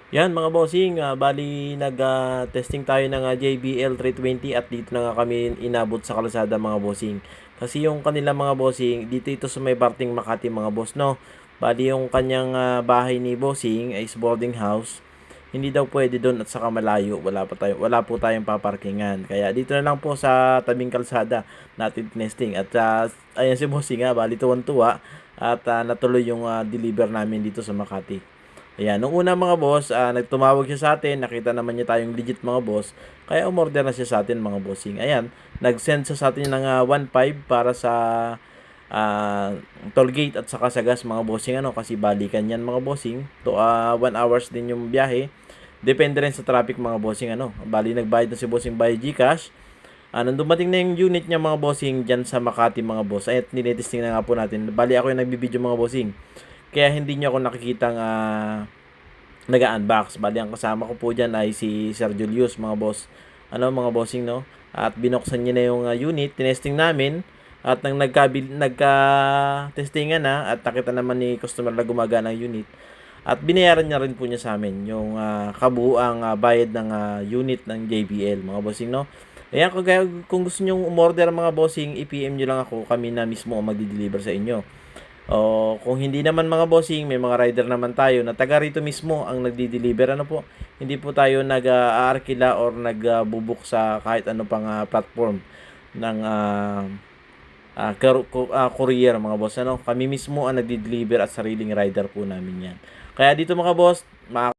Yan mga bossing, bali nag-testing tayo ng JBL 320 at dito na nga kami inabot sa kalsada mga bossing. Kasi yung kanila mga bossing, dito ito sa may Barting Makati mga boss, no? Bali yung kanyang bahay ni bossing is boarding house. Hindi daw pwede doon at saka malayo. Wala po tayong paparkingan. Kaya dito na lang po sa tabing kalsada natin testing. At ayan si bossing bali tuwan-tuwa at natuloy yung deliver namin dito sa Makati. Ayan, nung una mga boss, nagtumawag siya sa atin, nakita naman niya tayong legit mga boss, kaya umorder na siya sa atin mga bossing. Ayan, nag-send siya sa atin ng 1.5 para sa ah, toll gate at saka sa gas mga bossing kasi balikan yan mga bossing. To 1 hours din yung biyahe. Depende rin sa traffic mga bossing Bali nagbayad na si bossing by GCash. Nung dumating na yung unit niya mga bossing dyan sa Makati mga boss, ay tinitesting na nga po natin. Bali ako yung nagbibideo mga bossing. Kaya hindi niyo ako nakikitang nag-unbox. Bali ang kasama ko po diyan ay si Sir Julius mga boss. Mga bossing no. At binuksan niya na yung unit, tinesting namin at nang nagka-testingan na at nakita naman ni customer na gumagana ang unit. At binayaran niya rin po niya sa amin yung kabuuang bayad ng unit ng JBL mga bossing no. Ayan, kung gusto niyo umorder mga bossing, i-PM niyo lang ako, kami na mismo ang magdi-deliver sa inyo. O kung hindi naman mga bossing, may mga rider naman tayo na taga rito mismo ang nagdi-deliver. Hindi po tayo nag-aarkila or nagbubuk sa kahit ano pang platform ng courier mga boss. Kami mismo ang nagdi-deliver at sariling rider po namin yan. Kaya dito mga boss,